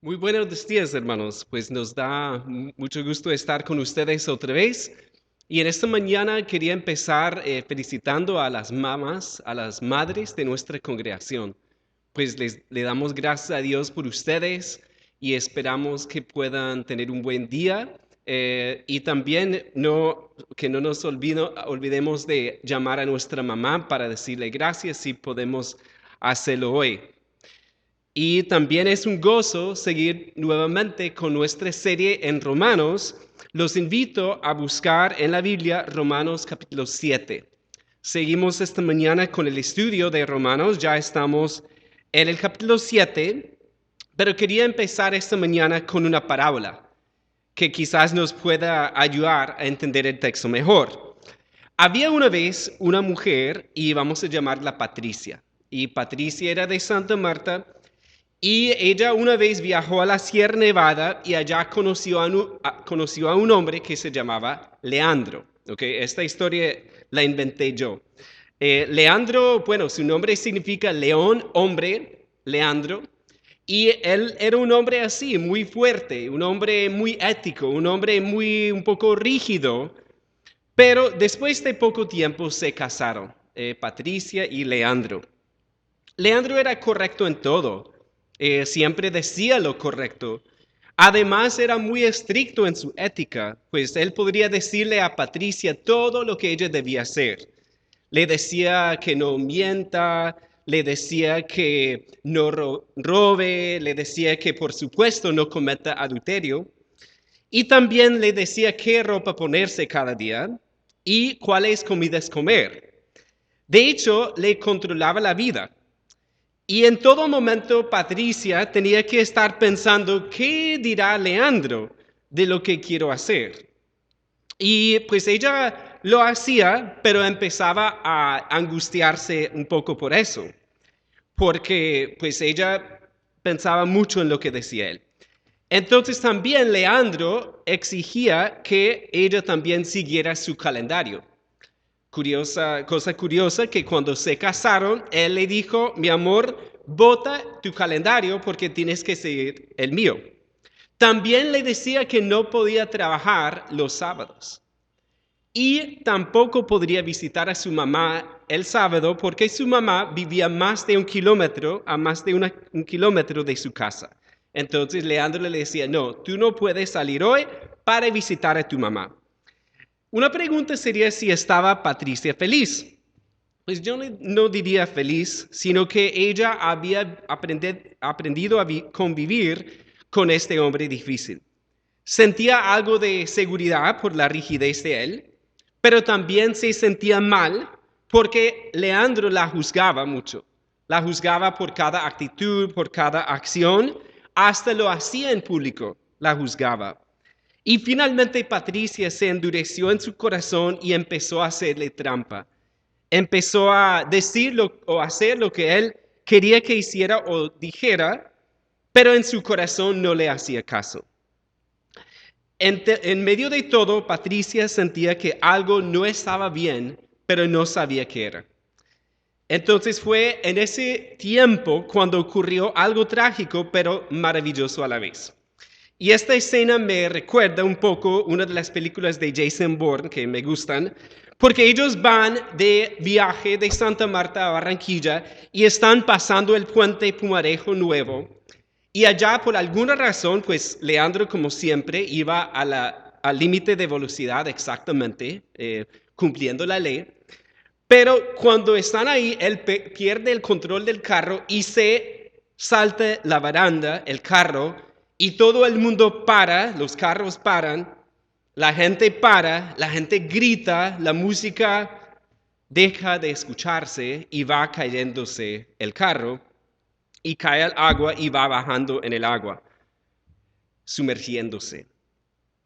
Muy buenos días, hermanos. Pues nos da mucho gusto estar con ustedes otra vez. Y en esta mañana quería empezar felicitando a las mamás, a las madres de nuestra congregación. Pues le damos gracias a Dios por ustedes y esperamos que puedan tener un buen día. Y también que no nos olvidemos de llamar a nuestra mamá para decirle gracias si podemos hacerlo hoy. Y también es un gozo seguir nuevamente con nuestra serie en Romanos. Los invito a buscar en la Biblia Romanos capítulo 7. Seguimos esta mañana con el estudio de Romanos, ya estamos en el capítulo 7, pero quería empezar esta mañana con una parábola que quizás nos pueda ayudar a entender el texto mejor. Había una vez una mujer y vamos a llamarla Patricia. Y Patricia era de Santa Marta. Y ella una vez viajó a la Sierra Nevada y allá conoció a un hombre que se llamaba Leandro. Okay, esta historia la inventé yo. Leandro, bueno, su nombre significa león, hombre, Leandro. Y él era un hombre así, muy fuerte, un hombre muy ético, un hombre un poco rígido. Pero después de poco tiempo se casaron, Patricia y Leandro. Leandro era correcto en todo, siempre decía lo correcto. Además era muy estricto en su ética, pues él podría decirle a Patricia todo lo que ella debía hacer. Le decía que no mienta, le decía que no robe, le decía que por supuesto no cometa adulterio. Y también le decía qué ropa ponerse cada día y cuáles comidas comer. De hecho, le controlaba la vida. Y en todo momento Patricia tenía que estar pensando, ¿qué dirá Leandro de lo que quiero hacer? Y pues ella lo hacía, pero empezaba a angustiarse un poco por eso, porque pues ella pensaba mucho en lo que decía él. Entonces también Leandro exigía que ella también siguiera su calendario. Cosa curiosa que cuando se casaron, él le dijo, mi amor, bota tu calendario porque tienes que seguir el mío. También le decía que no podía trabajar los sábados y tampoco podría visitar a su mamá el sábado porque su mamá vivía más de un kilómetro, a más de un kilómetro de su casa. Entonces Leandro le decía, no, tú no puedes salir hoy para visitar a tu mamá. Una pregunta sería si estaba Patricia feliz. Pues yo no diría feliz, sino que ella había aprendido a convivir con este hombre difícil. Sentía algo de seguridad por la rigidez de él, pero también se sentía mal porque Leandro la juzgaba mucho. La juzgaba por cada actitud, por cada acción, hasta lo hacía en público, la juzgaba. Y finalmente Patricia se endureció en su corazón y empezó a hacerle trampa. Empezó a decir o hacer lo que él quería que hiciera o dijera, pero en su corazón no le hacía caso. En medio de todo, Patricia sentía que algo no estaba bien, pero no sabía qué era. Entonces fue en ese tiempo cuando ocurrió algo trágico, pero maravilloso a la vez. Y esta escena me recuerda un poco una de las películas de Jason Bourne que me gustan, porque ellos van de viaje de Santa Marta a Barranquilla y están pasando el puente Pumarejo Nuevo. Y allá, por alguna razón, pues Leandro, como siempre, iba al límite de velocidad exactamente, cumpliendo la ley. Pero cuando están ahí, él pierde el control del carro y se salta la baranda, el carro, y todo el mundo para, los carros paran, la gente para, la gente grita, la música deja de escucharse y va cayéndose el carro y cae al agua y va bajando en el agua, sumergiéndose.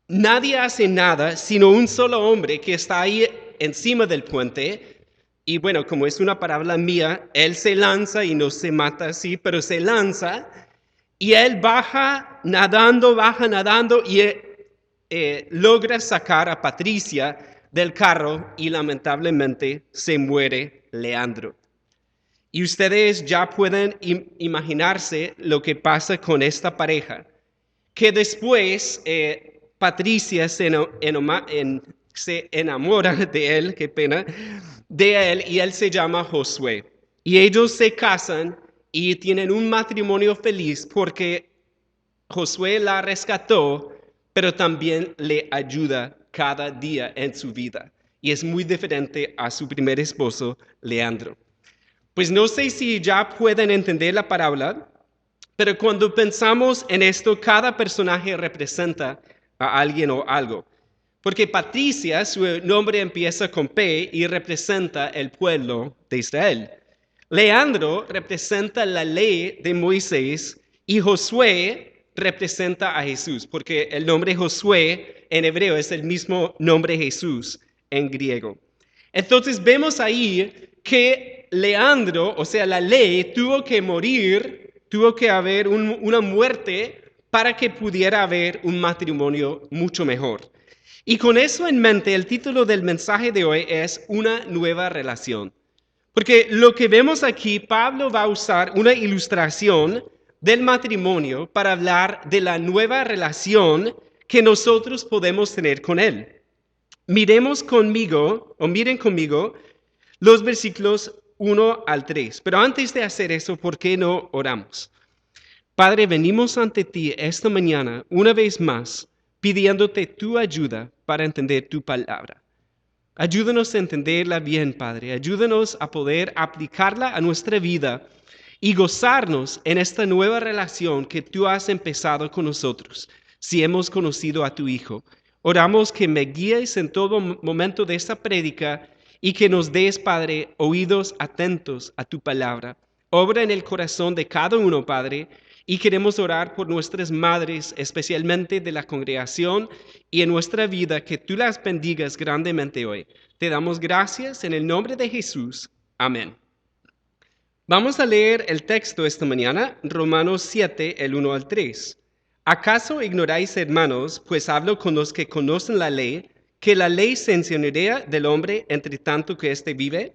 Nadie hace nada sino un solo hombre que está ahí encima del puente. Y bueno, como es una parábola mía, él se lanza y no se mata así, pero se lanza y él baja nadando y logra sacar a Patricia del carro y lamentablemente se muere Leandro. Y ustedes ya pueden imaginarse lo que pasa con esta pareja, que después Patricia se enamora de él, qué pena, de él, y él se llama Josué. Y ellos se casan y tienen un matrimonio feliz porque Josué la rescató, pero también le ayuda cada día en su vida. Y es muy diferente a su primer esposo, Leandro. Pues no sé si ya pueden entender la parábola, pero cuando pensamos en esto, cada personaje representa a alguien o algo. Porque Patricia, su nombre empieza con P y representa el pueblo de Israel. Leandro representa la ley de Moisés y Josué representa a Jesús, porque el nombre Josué en hebreo es el mismo nombre Jesús en griego. Entonces vemos ahí que Leandro, o sea, la ley, tuvo que morir, tuvo que haber una muerte para que pudiera haber un matrimonio mucho mejor. Y con eso en mente, el título del mensaje de hoy es Una nueva relación. Porque lo que vemos aquí, Pablo va a usar una ilustración del matrimonio para hablar de la nueva relación que nosotros podemos tener con él. Miren conmigo los versículos 1 al 3. Pero antes de hacer eso, ¿por qué no oramos? Padre, venimos ante ti esta mañana una vez más pidiéndote tu ayuda para entender tu palabra. Ayúdanos a entenderla bien, Padre. Ayúdanos a poder aplicarla a nuestra vida y gozarnos en esta nueva relación que tú has empezado con nosotros, si hemos conocido a tu Hijo. Oramos que me guíes en todo momento de esta prédica y que nos des, Padre, oídos atentos a tu palabra. Obra en el corazón de cada uno, Padre, y queremos orar por nuestras madres, especialmente de la congregación y en nuestra vida, que tú las bendigas grandemente hoy. Te damos gracias en el nombre de Jesús. Amén. Vamos a leer el texto esta mañana, Romanos 7, el 1 al 3. ¿Acaso ignoráis, hermanos, pues hablo con los que conocen la ley, que la ley se enseñorea del hombre entre tanto que éste vive?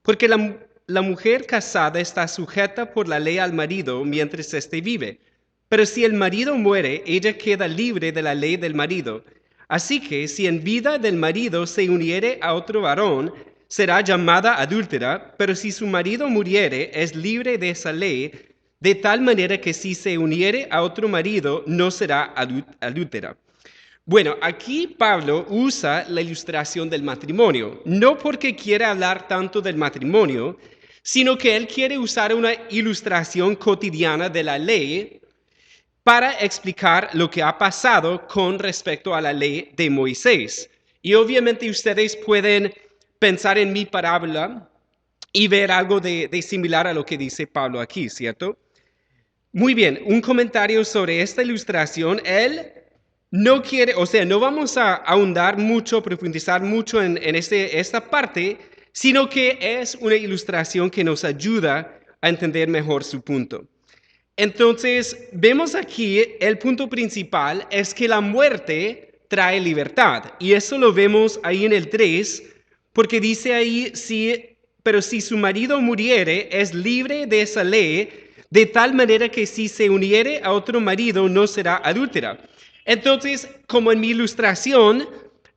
Porque la mujer casada está sujeta por la ley al marido mientras éste vive. Pero si el marido muere, ella queda libre de la ley del marido. Así que si en vida del marido se uniere a otro varón, será llamada adúltera, pero si su marido muriere, es libre de esa ley, de tal manera que si se uniere a otro marido, no será adúltera. Bueno, aquí Pablo usa la ilustración del matrimonio, no porque quiera hablar tanto del matrimonio, sino que él quiere usar una ilustración cotidiana de la ley para explicar lo que ha pasado con respecto a la ley de Moisés. Y obviamente ustedes pueden pensar en mi parábola y ver algo de similar a lo que dice Pablo aquí, ¿cierto? Muy bien, un comentario sobre esta ilustración. Él no quiere, o sea, no vamos a ahondar mucho, profundizar mucho en esta parte, sino que es una ilustración que nos ayuda a entender mejor su punto. Entonces, vemos aquí el punto principal es que la muerte trae libertad. Y eso lo vemos ahí en el 3, porque dice ahí, pero si su marido muriere, es libre de esa ley, de tal manera que si se uniere a otro marido, no será adúltera. Entonces, como en mi ilustración,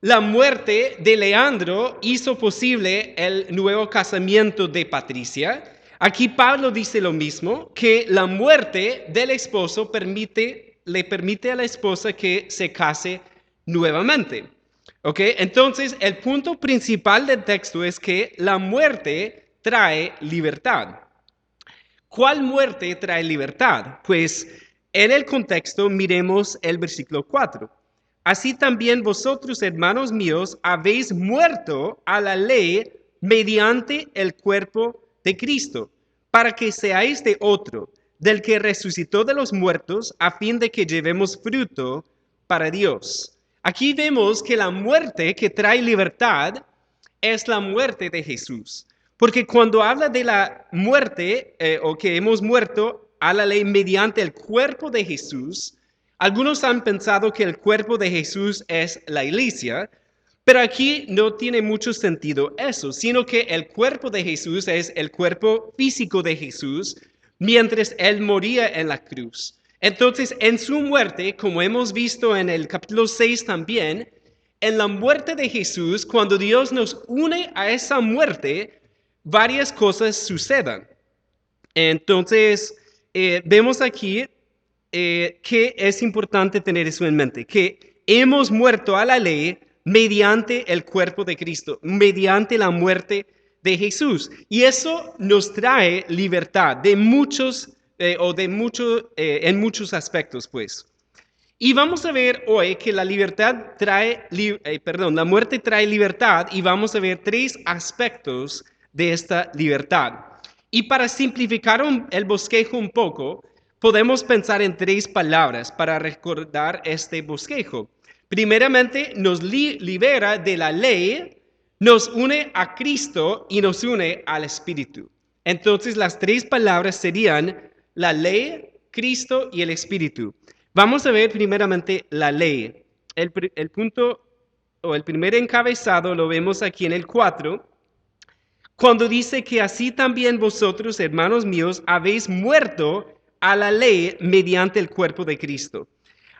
la muerte de Leandro hizo posible el nuevo casamiento de Patricia. Aquí Pablo dice lo mismo, que la muerte del esposo le permite a la esposa que se case nuevamente. ¿Ok? Entonces, el punto principal del texto es que la muerte trae libertad. ¿Cuál muerte trae libertad? Pues en el contexto miremos el versículo 4. Así también vosotros, hermanos míos, habéis muerto a la ley mediante el cuerpo de Cristo, para que seáis de otro, del que resucitó de los muertos, a fin de que llevemos fruto para Dios. Aquí vemos que la muerte que trae libertad es la muerte de Jesús. Porque cuando habla de la muerte o que hemos muerto a la ley mediante el cuerpo de Jesús, algunos han pensado que el cuerpo de Jesús es la iglesia, Pero aquí no tiene mucho sentido eso, sino que el cuerpo de Jesús es el cuerpo físico de Jesús mientras Él moría en la cruz. Entonces, en su muerte, como hemos visto en el capítulo 6 también, en la muerte de Jesús, cuando Dios nos une a esa muerte, varias cosas suceden. Entonces, vemos aquí que es importante tener eso en mente, que hemos muerto a la ley mediante el cuerpo de Cristo, mediante la muerte de Jesús. Y eso nos trae libertad de muchos, en muchos aspectos, pues. Y vamos a ver hoy que la la muerte trae libertad, y vamos a ver tres aspectos de esta libertad. Y para simplificar el bosquejo un poco, podemos pensar en tres palabras para recordar este bosquejo. Primeramente, nos libera de la ley, nos une a Cristo y nos une al Espíritu. Entonces, las tres palabras serían la ley, Cristo y el Espíritu. Vamos a ver primeramente la ley. El punto o el primer encabezado lo vemos aquí en el 4, cuando dice que así también vosotros, hermanos míos, habéis muerto a la ley mediante el cuerpo de Cristo.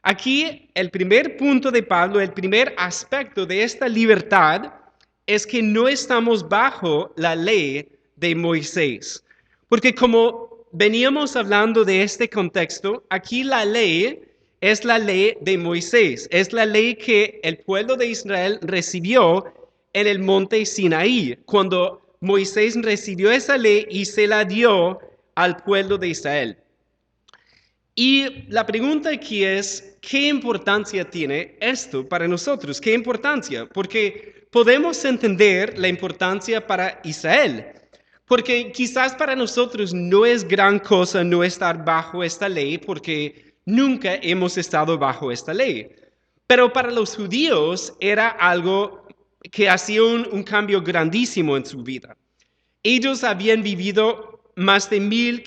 Aquí el primer punto de Pablo, el primer aspecto de esta libertad es que no estamos bajo la ley de Moisés. Porque como veníamos hablando de este contexto, aquí la ley es la ley de Moisés, es la ley que el pueblo de Israel recibió en el monte Sinaí, cuando Moisés recibió esa ley y se la dio al pueblo de Israel. Y la pregunta aquí es, ¿qué importancia tiene esto para nosotros? ¿Qué importancia? Porque podemos entender la importancia para Israel, porque quizás para nosotros no es gran cosa no estar bajo esta ley, porque nunca hemos estado bajo esta ley. Pero para los judíos era algo que hacía un cambio grandísimo en su vida. Ellos habían vivido más de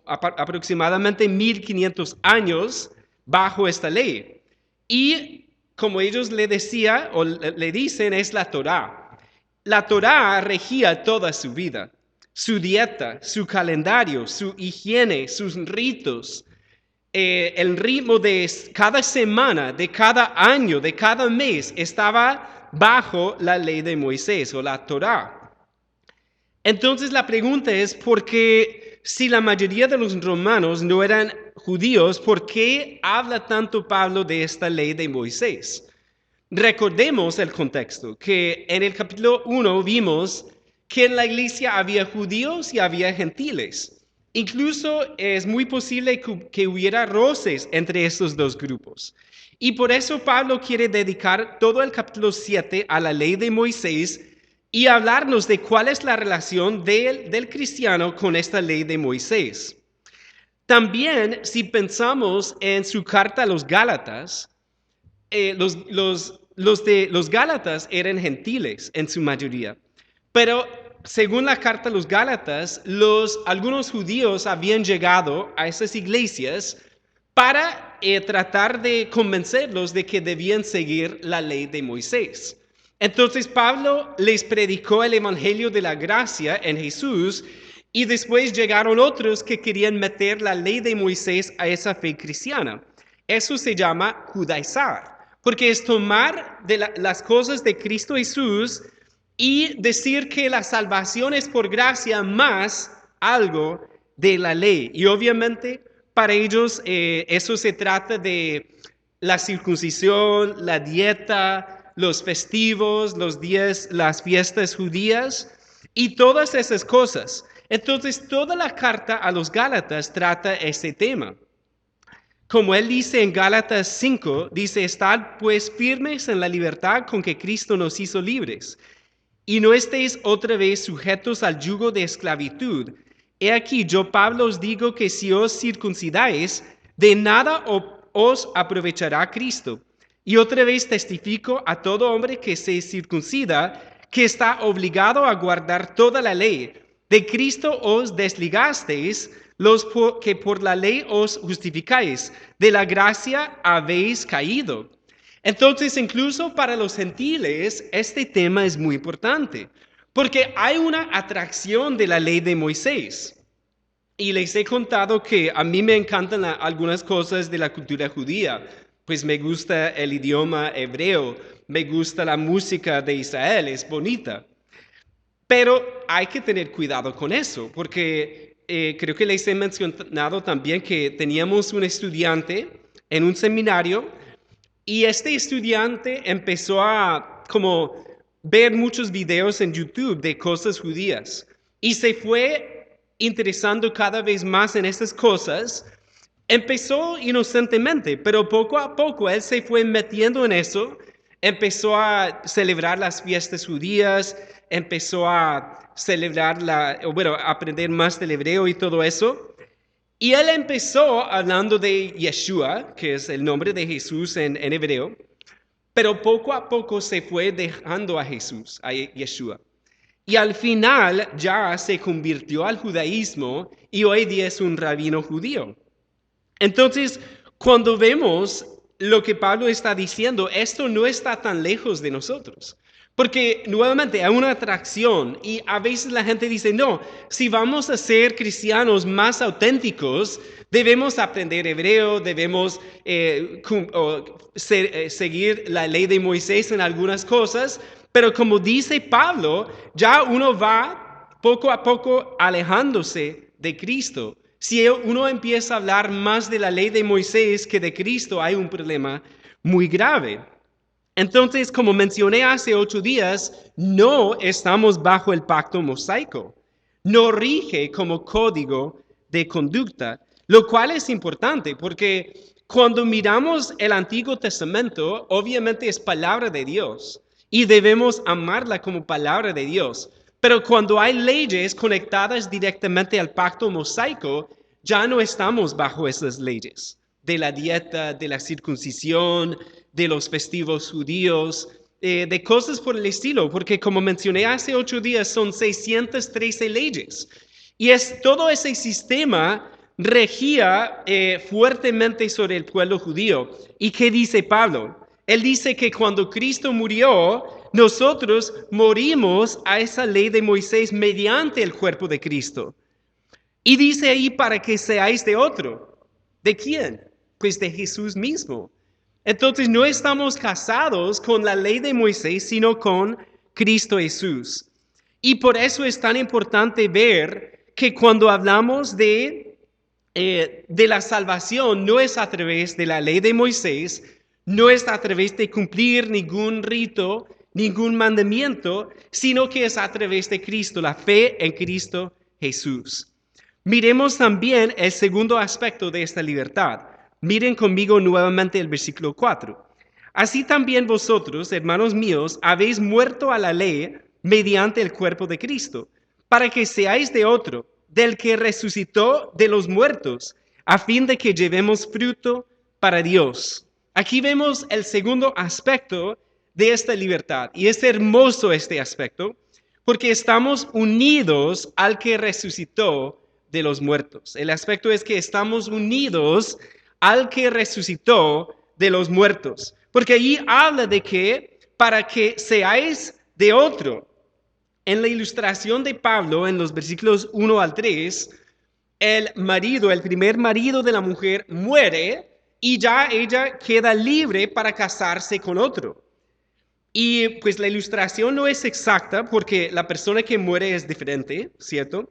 aproximadamente 1500 años bajo esta ley. Y como ellos le decían o le dicen, es la Torá. La Torá regía toda su vida, su dieta, su calendario, su higiene, sus ritos, el ritmo de cada semana, de cada año, de cada mes, estaba bajo la ley de Moisés o la Torá. Entonces la pregunta es, ¿por qué si la mayoría de los romanos no eran judíos, por qué habla tanto Pablo de esta ley de Moisés? Recordemos el contexto, que en el capítulo 1 vimos que en la iglesia había judíos y había gentiles. Incluso es muy posible que hubiera roces entre estos dos grupos. Y por eso Pablo quiere dedicar todo el capítulo 7 a la ley de Moisés y hablarnos de cuál es la relación del cristiano con esta ley de Moisés. También, si pensamos en su carta a los Gálatas, los Gálatas eran gentiles en su mayoría, pero según la carta a los Gálatas, algunos judíos habían llegado a esas iglesias para tratar de convencerlos de que debían seguir la ley de Moisés. Entonces Pablo les predicó el evangelio de la gracia en Jesús, y después llegaron otros que querían meter la ley de Moisés a esa fe cristiana. Eso se llama judaizar, porque es tomar las cosas de Cristo Jesús y decir que la salvación es por gracia más algo de la ley. Y obviamente para ellos eso se trata de la circuncisión, la dieta, los festivos, los días, las fiestas judías y todas esas cosas. Entonces, toda la carta a los Gálatas trata este tema. Como él dice en Gálatas 5, dice, estad pues firmes en la libertad con que Cristo nos hizo libres, y no estéis otra vez sujetos al yugo de esclavitud. He aquí, yo Pablo os digo que si os circuncidáis, de nada os aprovechará Cristo. Y otra vez testifico a todo hombre que se circuncida, que está obligado a guardar toda la ley. De Cristo os desligasteis, los que por la ley os justificáis. De la gracia habéis caído. Entonces, incluso para los gentiles, este tema es muy importante, porque hay una atracción de la ley de Moisés. Y les he contado que a mí me encantan algunas cosas de la cultura judía, pues me gusta el idioma hebreo, me gusta la música de Israel, es bonita. Pero hay que tener cuidado con eso, porque creo que les he mencionado también que teníamos un estudiante en un seminario y este estudiante empezó a como ver muchos videos en YouTube de cosas judías y se fue interesando cada vez más en estas cosas. Empezó inocentemente, pero poco a poco él se fue metiendo en eso, empezó a celebrar las fiestas judías, empezó a celebrar aprender más del hebreo y todo eso. Y él empezó hablando de Yeshua, que es el nombre de Jesús en hebreo, pero poco a poco se fue dejando a Jesús, a Yeshua. Y al final ya se convirtió al judaísmo y hoy día es un rabino judío. Entonces, cuando vemos lo que Pablo está diciendo, esto no está tan lejos de nosotros. Porque nuevamente hay una atracción y a veces la gente dice, no, si vamos a ser cristianos más auténticos, debemos aprender hebreo, debemos seguir la ley de Moisés en algunas cosas, pero como dice Pablo, ya uno va poco a poco alejándose de Cristo. Si uno empieza a hablar más de la ley de Moisés que de Cristo, hay un problema muy grave. Entonces, como mencioné hace 8 días, no estamos bajo el pacto mosaico. No rige como código de conducta, lo cual es importante porque cuando miramos el Antiguo Testamento, obviamente es palabra de Dios y debemos amarla como palabra de Dios. Pero cuando hay leyes conectadas directamente al pacto mosaico, ya no estamos bajo esas leyes de la dieta, de la circuncisión, de los festivos judíos, de cosas por el estilo, porque como mencioné hace 8 días, son 613 leyes. Y todo ese sistema regía fuertemente sobre el pueblo judío. ¿Y qué dice Pablo? Él dice que cuando Cristo murió, nosotros morimos a esa ley de Moisés mediante el cuerpo de Cristo. Y dice ahí para que seáis de otro. ¿De quién? Pues de Jesús mismo. Entonces no estamos casados con la ley de Moisés, sino con Cristo Jesús. Y por eso es tan importante ver que cuando hablamos de la salvación, no es a través de la ley de Moisés, no es a través de cumplir ningún rito, ningún mandamiento, sino que es a través de Cristo, la fe en Cristo Jesús. Miremos también el segundo aspecto de esta libertad. Miren conmigo nuevamente el versículo 4. Así también vosotros, hermanos míos, habéis muerto a la ley mediante el cuerpo de Cristo, para que seáis de otro, del que resucitó de los muertos, a fin de que llevemos fruto para Dios. Aquí vemos el segundo aspecto de esta libertad, y es hermoso este aspecto, porque estamos unidos al que resucitó de los muertos. El aspecto es que estamos unidos al que resucitó de los muertos. Porque allí habla de que para que seáis de otro. En la ilustración de Pablo, en los versículos 1 al 3, el marido, el primer marido de la mujer, muere y ya ella queda libre para casarse con otro. Y pues la ilustración no es exacta porque la persona que muere es diferente, ¿cierto?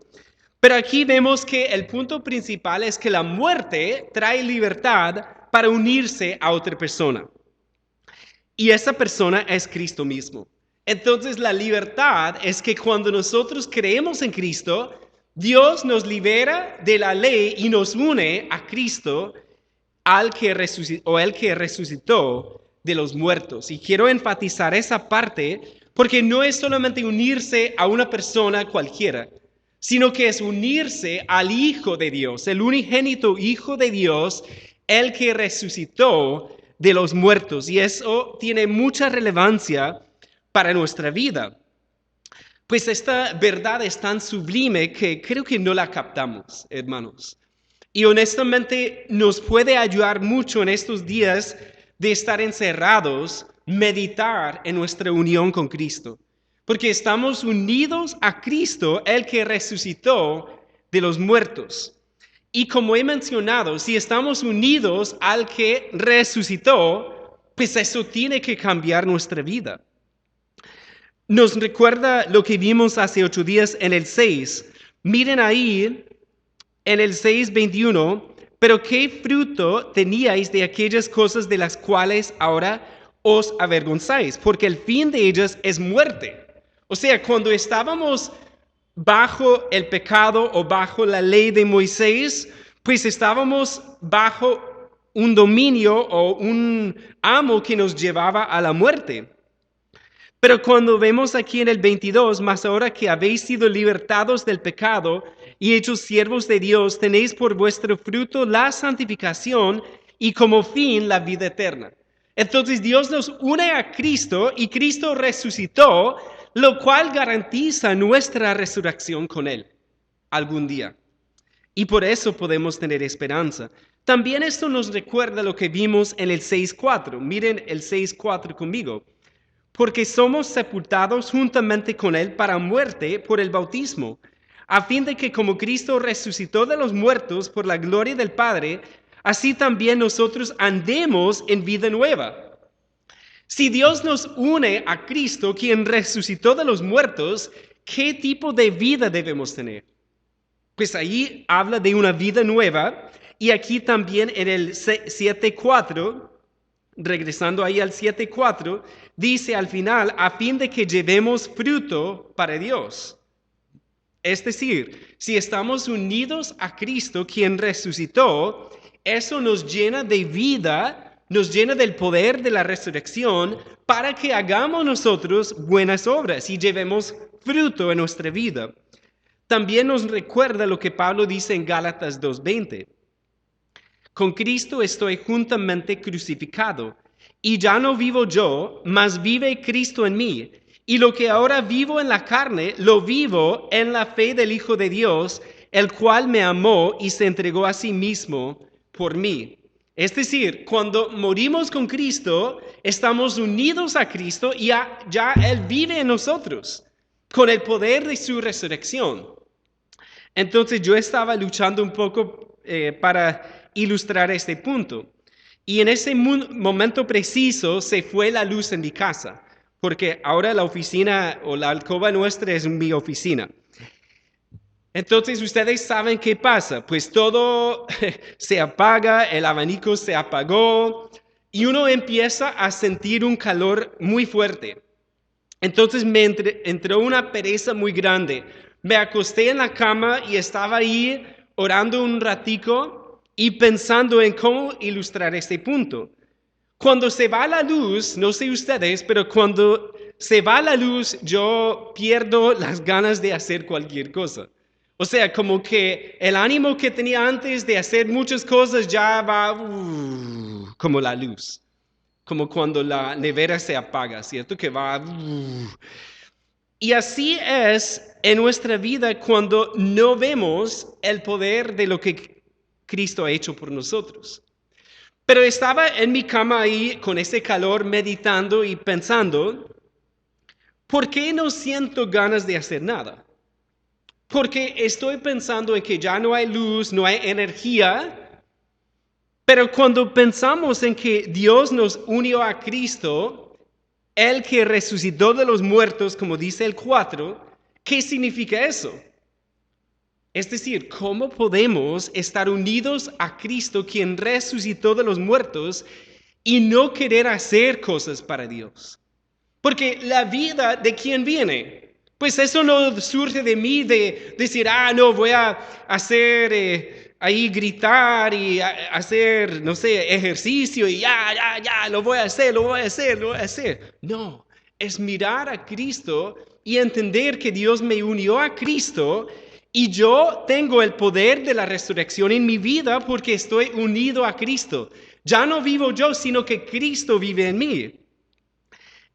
Pero aquí vemos que el punto principal es que la muerte trae libertad para unirse a otra persona. Y esa persona es Cristo mismo. Entonces la libertad es que cuando nosotros creemos en Cristo, Dios nos libera de la ley y nos une a Cristo, el que resucitó de los muertos. Y quiero enfatizar esa parte porque no es solamente unirse a una persona cualquiera, sino que es unirse al Hijo de Dios, el unigénito Hijo de Dios, el que resucitó de los muertos. Y eso tiene mucha relevancia para nuestra vida. Pues esta verdad es tan sublime que creo que no la captamos, hermanos. Y honestamente nos puede ayudar mucho en estos días de estar encerrados, meditar en nuestra unión con Cristo. Porque estamos unidos a Cristo, el que resucitó de los muertos. Y como he mencionado, si estamos unidos al que resucitó, pues eso tiene que cambiar nuestra vida. Nos recuerda lo que vimos hace 8 días en el 6. Miren ahí en el 6:21, pero qué fruto teníais de aquellas cosas de las cuales ahora os avergonzáis, porque el fin de ellas es muerte. O sea, cuando estábamos bajo el pecado o bajo la ley de Moisés, pues estábamos bajo un dominio o un amo que nos llevaba a la muerte. Pero cuando vemos aquí en el 22, mas ahora que habéis sido libertados del pecado y hechos siervos de Dios, tenéis por vuestro fruto la santificación y como fin la vida eterna. Entonces Dios nos une a Cristo y Cristo resucitó, lo cual garantiza nuestra resurrección con Él algún día. Y por eso podemos tener esperanza. También esto nos recuerda lo que vimos en el 6:4. Miren el 6:4 conmigo. Porque somos sepultados juntamente con Él para muerte por el bautismo, a fin de que como Cristo resucitó de los muertos por la gloria del Padre, así también nosotros andemos en vida nueva. Si Dios nos une a Cristo, quien resucitó de los muertos, ¿qué tipo de vida debemos tener? Pues ahí habla de una vida nueva, y aquí también en el 7:4, regresando ahí al 7:4, dice al final, a fin de que llevemos fruto para Dios. Es decir, si estamos unidos a Cristo, quien resucitó, eso nos llena de vida, nos llena del poder de la resurrección para que hagamos nosotros buenas obras y llevemos fruto en nuestra vida. También nos recuerda lo que Pablo dice en Gálatas 2:20. Con Cristo estoy juntamente crucificado, y ya no vivo yo, mas vive Cristo en mí. Y lo que ahora vivo en la carne, lo vivo en la fe del Hijo de Dios, el cual me amó y se entregó a sí mismo por mí. Es decir, cuando morimos con Cristo, estamos unidos a Cristo y ya Él vive en nosotros, con el poder de su resurrección. Entonces yo estaba luchando un poco para ilustrar este punto. Y en ese momento preciso se fue la luz en mi casa, porque ahora la oficina o la alcoba nuestra es mi oficina. Entonces ustedes saben qué pasa, pues todo se apaga, el abanico se apagó y uno empieza a sentir un calor muy fuerte. Entonces me entró una pereza muy grande. Me acosté en la cama y estaba ahí orando un ratico y pensando en cómo ilustrar este punto. Cuando se va la luz, no sé ustedes, pero cuando se va la luz, yo pierdo las ganas de hacer cualquier cosa. O sea, como que el ánimo que tenía antes de hacer muchas cosas ya va como la luz. Como cuando la nevera se apaga, ¿cierto? Que va. Y así es en nuestra vida cuando no vemos el poder de lo que Cristo ha hecho por nosotros. Pero estaba en mi cama ahí con ese calor meditando y pensando, ¿por qué no siento ganas de hacer nada? Porque estoy pensando en que ya no hay luz, no hay energía, pero cuando pensamos en que Dios nos unió a Cristo, el que resucitó de los muertos, como dice el 4, ¿qué significa eso? Es decir, ¿cómo podemos estar unidos a Cristo, quien resucitó de los muertos, y no querer hacer cosas para Dios? Porque la vida, ¿de quién viene? Pues eso no surge de mí de decir, no, voy a hacer ahí gritar y hacer, no sé, ejercicio y ya, lo voy a hacer. No, es mirar a Cristo y entender que Dios me unió a Cristo y yo tengo el poder de la resurrección en mi vida porque estoy unido a Cristo. Ya no vivo yo, sino que Cristo vive en mí.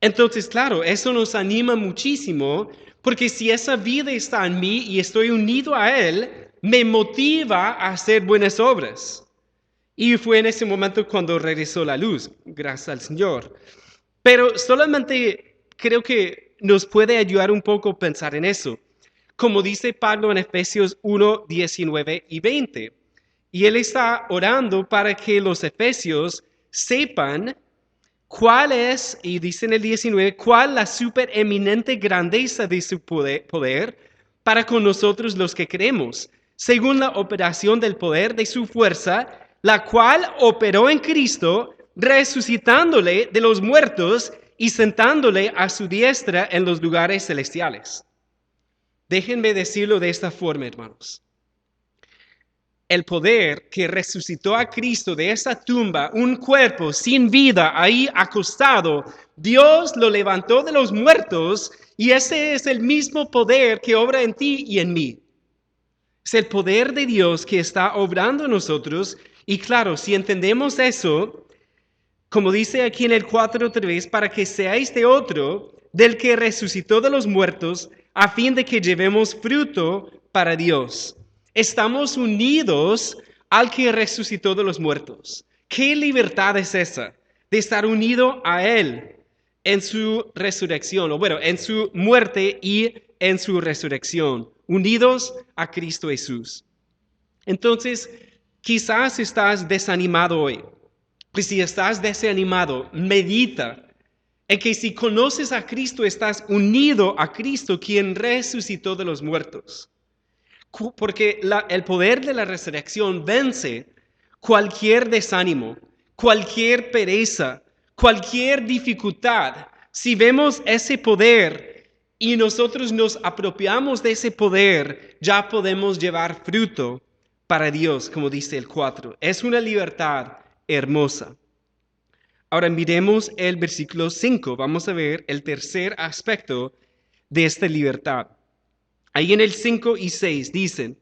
Entonces, claro, eso nos anima muchísimo, porque si esa vida está en mí y estoy unido a Él, me motiva a hacer buenas obras. Y fue en ese momento cuando regresó la luz, gracias al Señor. Pero solamente creo que nos puede ayudar un poco a pensar en eso. Como dice Pablo en Efesios 1, 19 y 20. Y él está orando para que los efesios sepan cuál es, y dice en el 19, cuál la supereminente grandeza de su poder para con nosotros los que creemos, según la operación del poder de su fuerza, la cual operó en Cristo, resucitándole de los muertos y sentándole a su diestra en los lugares celestiales. Déjenme decirlo de esta forma, hermanos. El poder que resucitó a Cristo de esa tumba, un cuerpo sin vida ahí acostado, Dios lo levantó de los muertos y ese es el mismo poder que obra en ti y en mí. Es el poder de Dios que está obrando en nosotros y claro, si entendemos eso, como dice aquí en el 4:3, para que seáis de otro, del que resucitó de los muertos, a fin de que llevemos fruto para Dios. Estamos unidos al que resucitó de los muertos. ¿Qué libertad es esa? De estar unido a Él en su resurrección, o bueno, en su muerte y en su resurrección, unidos a Cristo Jesús. Entonces, quizás estás desanimado hoy. Pues si estás desanimado, medita en que si conoces a Cristo, estás unido a Cristo, quien resucitó de los muertos. Porque el poder de la resurrección vence cualquier desánimo, cualquier pereza, cualquier dificultad. Si vemos ese poder y nosotros nos apropiamos de ese poder, ya podemos llevar fruto para Dios, como dice el 4. Es una libertad hermosa. Ahora miremos el versículo 5. Vamos a ver el tercer aspecto de esta libertad. Ahí en el 5 y 6 dicen,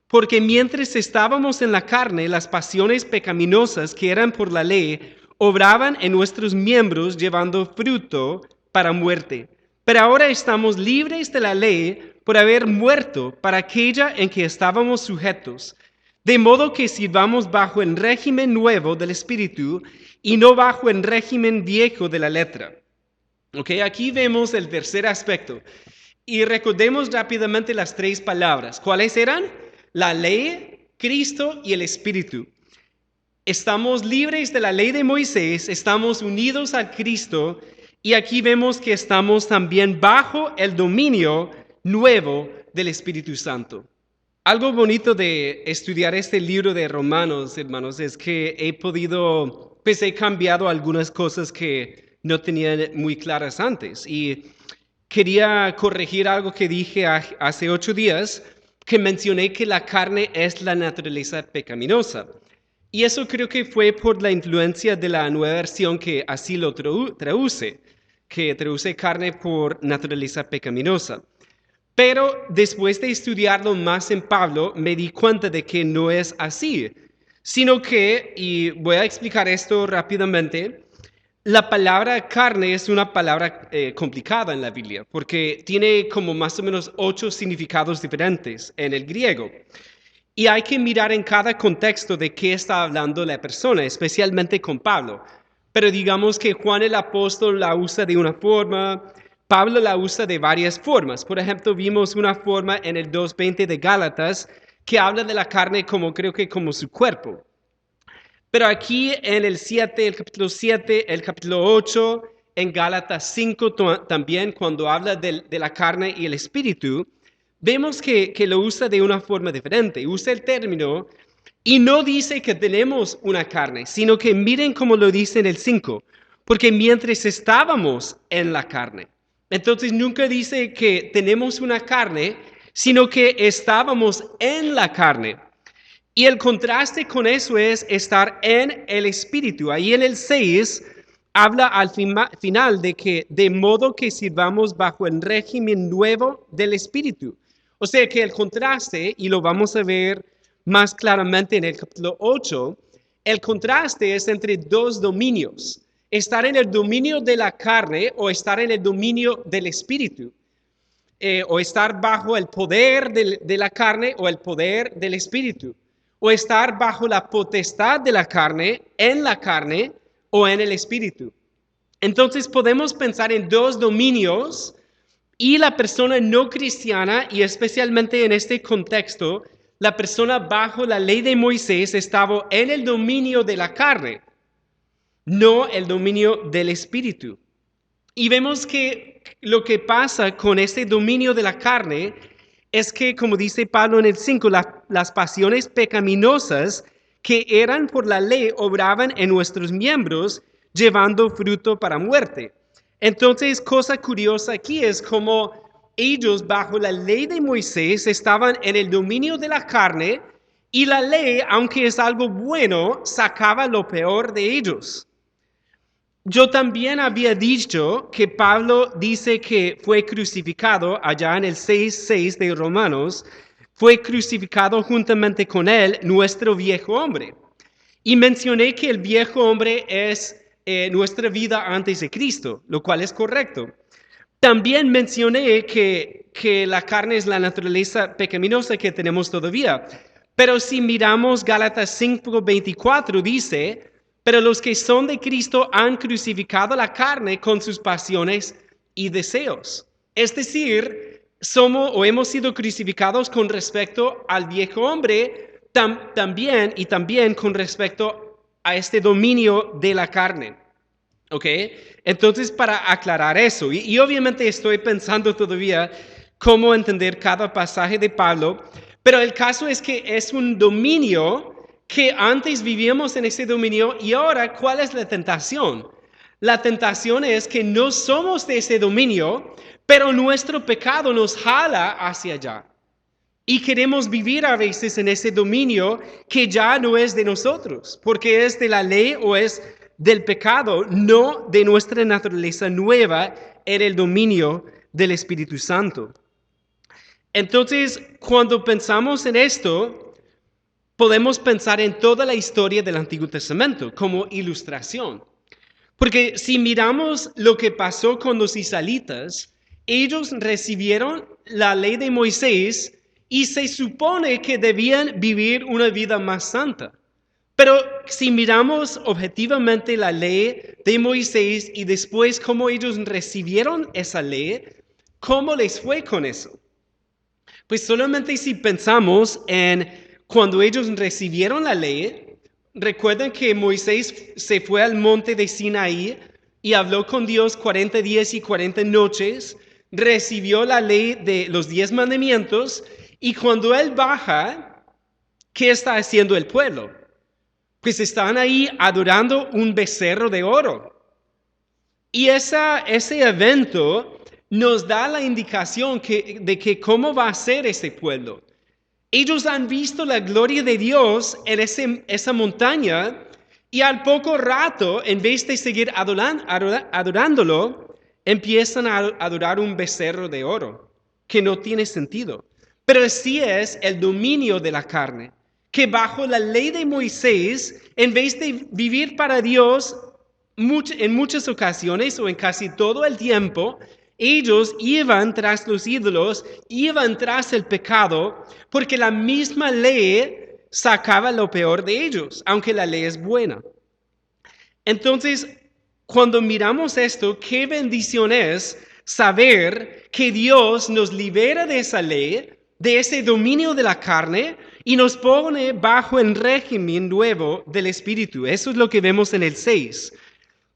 porque mientras estábamos en la carne, las pasiones pecaminosas que eran por la ley, obraban en nuestros miembros llevando fruto para muerte. Pero ahora estamos libres de la ley por haber muerto para aquella en que estábamos sujetos. De modo que sirvamos bajo el régimen nuevo del Espíritu y no bajo el régimen viejo de la letra. Aquí vemos el tercer aspecto. Y recordemos rápidamente las tres palabras. ¿Cuáles eran? La ley, Cristo y el Espíritu. Estamos libres de la ley de Moisés, estamos unidos a Cristo y aquí vemos que estamos también bajo el dominio nuevo del Espíritu Santo. Algo bonito de estudiar este libro de Romanos, hermanos, es que he cambiado algunas cosas que no tenía muy claras antes y quería corregir algo que dije hace 8 días, que mencioné que la carne es la naturaleza pecaminosa. Y eso creo que fue por la influencia de la nueva versión que así lo traduce, que traduce carne por naturaleza pecaminosa. Pero después de estudiarlo más en Pablo, me di cuenta de que no es así, sino que, y voy a explicar esto rápidamente, la palabra carne es una palabra complicada en la Biblia, porque tiene como más o menos 8 significados diferentes en el griego. Y hay que mirar en cada contexto de qué está hablando la persona, especialmente con Pablo. Pero digamos que Juan el apóstol la usa de una forma, Pablo la usa de varias formas. Por ejemplo, vimos una forma en el 2:20 de Gálatas que habla de la carne como creo que como su cuerpo. Pero aquí en el capítulo 7, el capítulo 8, en Gálatas 5 también, cuando habla de la carne y el espíritu, vemos que lo usa de una forma diferente. Usa el término y no dice que tenemos una carne, sino que miren cómo lo dice en el 5, porque mientras estábamos en la carne. Entonces nunca dice que tenemos una carne, sino que estábamos en la carne. Y el contraste con eso es estar en el Espíritu. Ahí en el 6 habla al final de que de modo que sirvamos bajo el régimen nuevo del Espíritu. O sea que el contraste, y lo vamos a ver más claramente en el capítulo 8, el contraste es entre dos dominios. Estar en el dominio de la carne o estar en el dominio del Espíritu. O estar bajo el poder de la carne o el poder del Espíritu. o estar bajo la potestad de la carne o en el espíritu. Entonces podemos pensar en dos dominios y la persona no cristiana, y especialmente en este contexto, la persona bajo la ley de Moisés estaba en el dominio de la carne, no el dominio del espíritu. Y vemos que lo que pasa con este dominio de la carne es que, como dice Pablo en el 5, las pasiones pecaminosas que eran por la ley obraban en nuestros miembros, llevando fruto para muerte. Entonces, cosa curiosa aquí es como ellos bajo la ley de Moisés estaban en el dominio de la carne y la ley, aunque es algo bueno, sacaba lo peor de ellos. Yo también había dicho que Pablo dice que fue crucificado allá en el 6:6 de Romanos, fue crucificado juntamente con él nuestro viejo hombre. Y mencioné que el viejo hombre es nuestra vida antes de Cristo, lo cual es correcto. También mencioné que la carne es la naturaleza pecaminosa que tenemos todavía. Pero si miramos Gálatas 5:24, dice, pero los que son de Cristo han crucificado la carne con sus pasiones y deseos. Es decir, somos o hemos sido crucificados con respecto al viejo hombre también con respecto a este dominio de la carne. ¿Ok? Entonces, para aclarar eso, y obviamente estoy pensando todavía cómo entender cada pasaje de Pablo, pero el caso es que es un dominio que antes vivíamos en ese dominio y ahora, ¿cuál es la tentación? La tentación es que no somos de ese dominio, pero nuestro pecado nos jala hacia allá. Y queremos vivir a veces en ese dominio que ya no es de nosotros, porque es de la ley o es del pecado, no de nuestra naturaleza nueva en el dominio del Espíritu Santo. Entonces, cuando pensamos en esto, podemos pensar en toda la historia del Antiguo Testamento como ilustración. Porque si miramos lo que pasó con los israelitas, ellos recibieron la ley de Moisés y se supone que debían vivir una vida más santa. Pero si miramos objetivamente la ley de Moisés y después cómo ellos recibieron esa ley, ¿cómo les fue con eso? Pues solamente si pensamos en cuando ellos recibieron la ley, recuerden que Moisés se fue al monte de Sinaí y habló con Dios 40 días y 40 noches, recibió la ley de los 10 mandamientos y cuando él baja, ¿qué está haciendo el pueblo? Pues están ahí adorando un becerro de oro. Y ese evento nos da la indicación de que cómo va a ser ese pueblo. Ellos han visto la gloria de Dios en esa montaña y al poco rato, en vez de seguir adorándolo, empiezan a adorar un becerro de oro, que no tiene sentido. Pero así es el dominio de la carne, que bajo la ley de Moisés, en vez de vivir para Dios, en muchas ocasiones o en casi todo el tiempo, ellos iban tras los ídolos, iban tras el pecado, porque la misma ley sacaba lo peor de ellos, aunque la ley es buena. Entonces, cuando miramos esto, qué bendición es saber que Dios nos libera de esa ley, de ese dominio de la carne, y nos pone bajo el régimen nuevo del Espíritu. Eso es lo que vemos en el 6.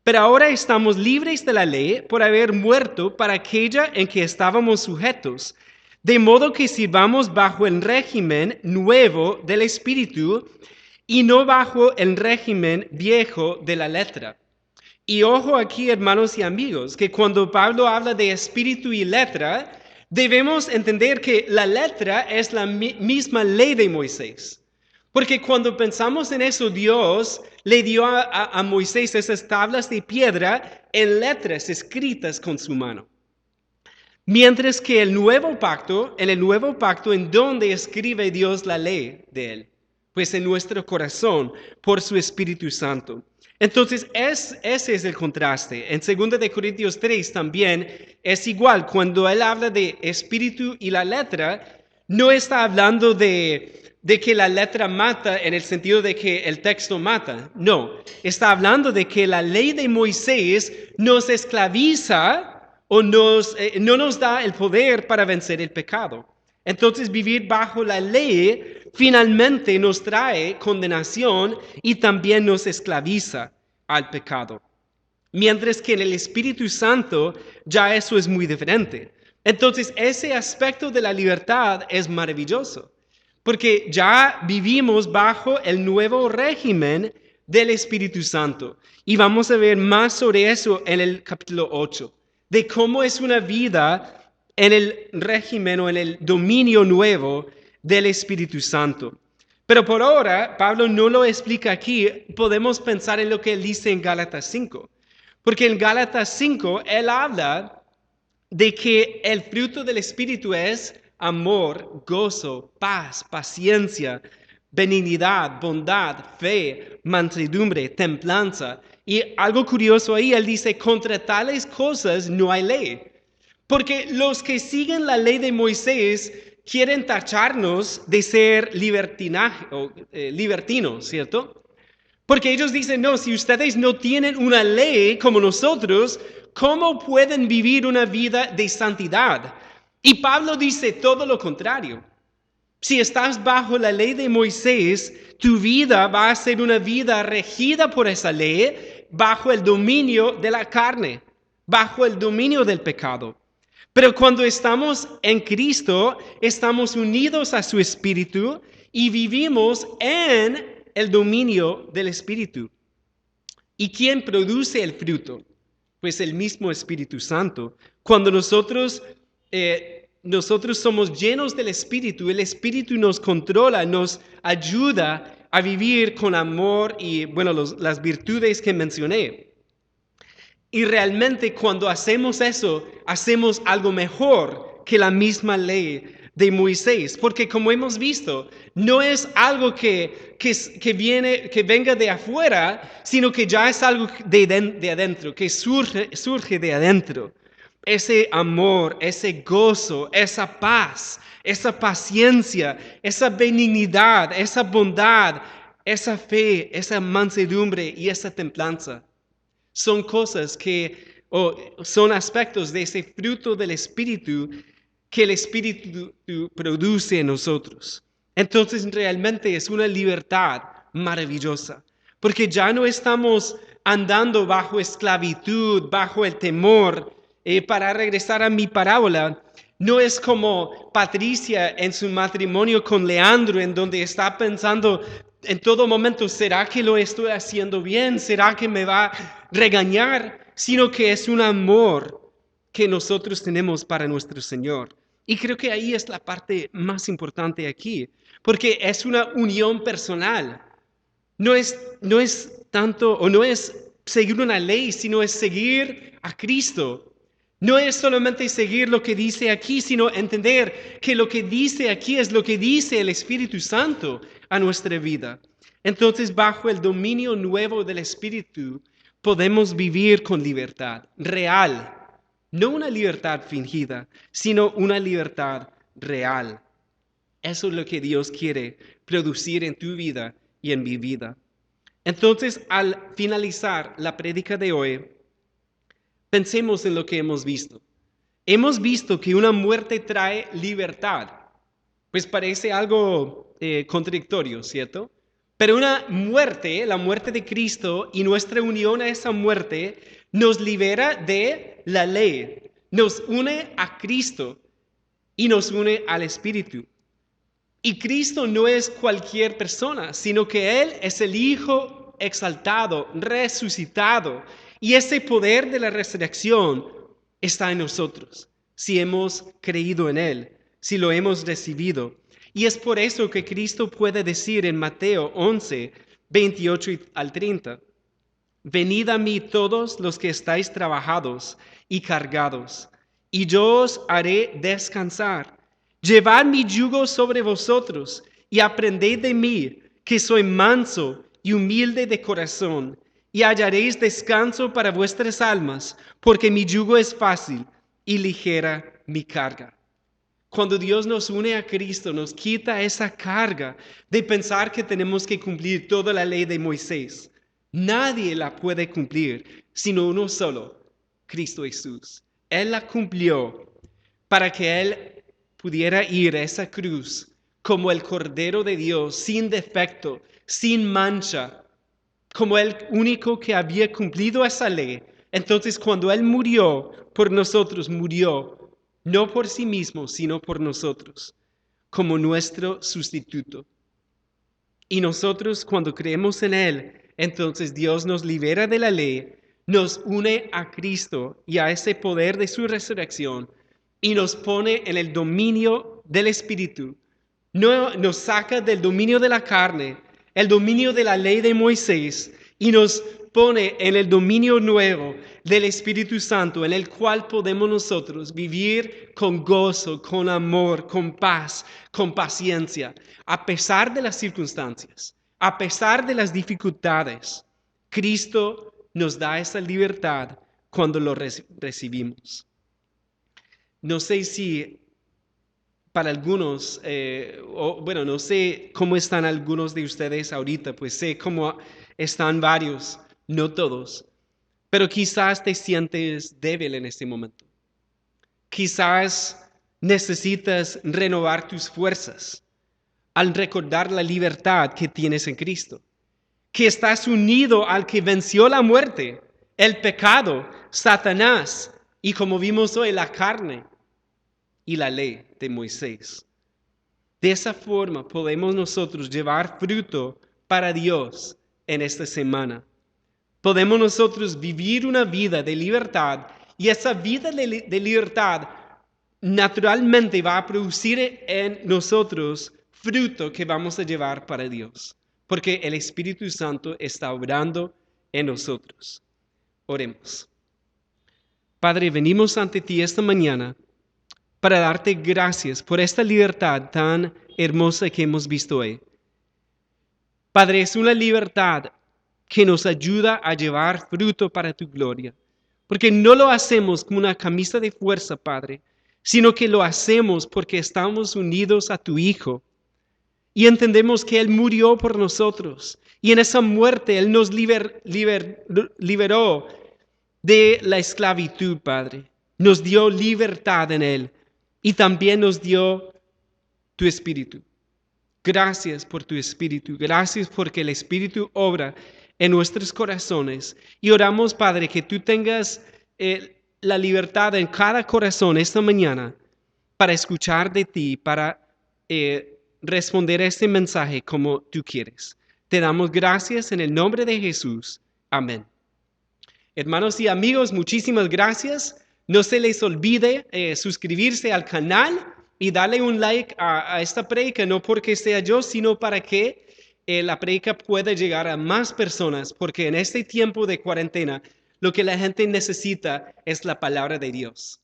Pero ahora estamos libres de la ley por haber muerto para aquella en que estábamos sujetos, de modo que sirvamos bajo el régimen nuevo del Espíritu y no bajo el régimen viejo de la letra. Y ojo aquí, hermanos y amigos, que cuando Pablo habla de espíritu y letra, debemos entender que la letra es la misma ley de Moisés. Porque cuando pensamos en eso, Dios le dio a Moisés esas tablas de piedra en letras escritas con su mano. Mientras que en el nuevo pacto, ¿en donde escribe Dios la ley de él? Pues en nuestro corazón, por su Espíritu Santo. Entonces, ese es el contraste. En 2 Corintios 3 también es igual. Cuando él habla de espíritu y la letra, no está hablando de de que la letra mata en el sentido de que el texto mata. No, está hablando de que la ley de Moisés nos esclaviza o no nos da el poder para vencer el pecado. Entonces vivir bajo la ley finalmente nos trae condenación y también nos esclaviza al pecado. Mientras que en el Espíritu Santo ya eso es muy diferente. Entonces ese aspecto de la libertad es maravilloso, porque ya vivimos bajo el nuevo régimen del Espíritu Santo. Y vamos a ver más sobre eso en el capítulo 8, de cómo es una vida en el régimen o en el dominio nuevo del Espíritu Santo. Pero por ahora, Pablo no lo explica aquí, podemos pensar en lo que él dice en Gálatas 5. Porque en Gálatas 5 él habla de que el fruto del Espíritu es amor, gozo, paz, paciencia, benignidad, bondad, fe, mansedumbre, templanza. Y algo curioso ahí, él dice, contra tales cosas no hay ley. Porque los que siguen la ley de Moisés quieren tacharnos de ser libertinos, ¿cierto? Porque ellos dicen, no, si ustedes no tienen una ley como nosotros, ¿cómo pueden vivir una vida de santidad? Y Pablo dice todo lo contrario. Si estás bajo la ley de Moisés, tu vida va a ser una vida regida por esa ley, bajo el dominio de la carne, bajo el dominio del pecado. Pero cuando estamos en Cristo, estamos unidos a su Espíritu y vivimos en el dominio del Espíritu. ¿Y quién produce el fruto? Pues el mismo Espíritu Santo. Cuando nosotros somos llenos del Espíritu, el Espíritu nos controla, nos ayuda a vivir con amor y, bueno, las virtudes que mencioné. Y realmente cuando hacemos eso, hacemos algo mejor que la misma ley de Moisés, porque como hemos visto, no es algo que venga de afuera, sino que ya es algo de adentro, que surge de adentro. Ese amor, ese gozo, esa paz, esa paciencia, esa benignidad, esa bondad, esa fe, esa mansedumbre y esa templanza. Son cosas son aspectos de ese fruto del Espíritu que el Espíritu produce en nosotros. Entonces realmente es una libertad maravillosa, porque ya no estamos andando bajo esclavitud, bajo el temor. Para regresar a mi parábola, no es como Patricia en su matrimonio con Leandro, en donde está pensando en todo momento, ¿será que lo estoy haciendo bien? ¿Será que me va a regañar? Sino que es un amor que nosotros tenemos para nuestro Señor. Y creo que ahí es la parte más importante aquí, porque es una unión personal. No es tanto, o no es seguir una ley, sino es seguir a Cristo. No es solamente seguir lo que dice aquí, sino entender que lo que dice aquí es lo que dice el Espíritu Santo a nuestra vida. Entonces, bajo el dominio nuevo del Espíritu, podemos vivir con libertad real. No una libertad fingida, sino una libertad real. Eso es lo que Dios quiere producir en tu vida y en mi vida. Entonces, al finalizar la prédica de hoy, pensemos en lo que hemos visto. Hemos visto que una muerte trae libertad. Pues parece algo contradictorio, ¿cierto? Pero una muerte, la muerte de Cristo y nuestra unión a esa muerte nos libera de la ley, nos une a Cristo y nos une al Espíritu. Y Cristo no es cualquier persona, sino que Él es el Hijo exaltado, resucitado. Y ese poder de la resurrección está en nosotros, si hemos creído en Él, si lo hemos recibido. Y es por eso que Cristo puede decir en Mateo 11, 28 al 30, venid a mí todos los que estáis trabajados y cargados, y yo os haré descansar. Llevad mi yugo sobre vosotros y aprended de mí, que soy manso y humilde de corazón, y hallaréis descanso para vuestras almas, porque mi yugo es fácil y ligera mi carga. Cuando Dios nos une a Cristo, nos quita esa carga de pensar que tenemos que cumplir toda la ley de Moisés. Nadie la puede cumplir, sino uno solo, Cristo Jesús. Él la cumplió para que Él pudiera ir a esa cruz como el Cordero de Dios, sin defecto, sin mancha, como el único que había cumplido esa ley. Entonces, cuando Él murió por nosotros, murió no por sí mismo, sino por nosotros, como nuestro sustituto. Y nosotros, cuando creemos en Él, entonces Dios nos libera de la ley, nos une a Cristo y a ese poder de su resurrección y nos pone en el dominio del Espíritu. No, nos saca del dominio de la carne, el dominio de la ley de Moisés, y nos pone en el dominio nuevo del Espíritu Santo, en el cual podemos nosotros vivir con gozo, con amor, con paz, con paciencia, a pesar de las circunstancias, a pesar de las dificultades. Cristo nos da esa libertad cuando lo recibimos. No sé si para algunos, no sé cómo están algunos de ustedes ahorita, pues sé cómo están varios, no todos, pero quizás te sientes débil en este momento. Quizás necesitas renovar tus fuerzas al recordar la libertad que tienes en Cristo, que estás unido al que venció la muerte, el pecado, Satanás y, como vimos hoy, la carne y la ley de Moisés. De esa forma podemos nosotros llevar fruto para Dios en esta semana. Podemos nosotros vivir una vida de libertad y esa vida de libertad naturalmente va a producir en nosotros fruto que vamos a llevar para Dios, porque el Espíritu Santo está obrando en nosotros. Oremos. Padre, venimos ante ti esta mañana para darte gracias por esta libertad tan hermosa que hemos visto hoy. Padre, es una libertad que nos ayuda a llevar fruto para tu gloria, porque no lo hacemos como una camisa de fuerza, Padre, sino que lo hacemos porque estamos unidos a tu Hijo y entendemos que Él murió por nosotros y en esa muerte Él nos liberó de la esclavitud, Padre. Nos dio libertad en Él y también nos dio tu Espíritu. Gracias por tu Espíritu. Gracias porque el Espíritu obra en nuestros corazones. Y oramos, Padre, que tú tengas la libertad en cada corazón esta mañana para escuchar de ti, para responder a este mensaje como tú quieres. Te damos gracias en el nombre de Jesús. Amén. Hermanos y amigos, muchísimas gracias. No se les olvide suscribirse al canal y darle un like a esta prédica, no porque sea yo, sino para que la prédica pueda llegar a más personas, porque en este tiempo de cuarentena lo que la gente necesita es la palabra de Dios.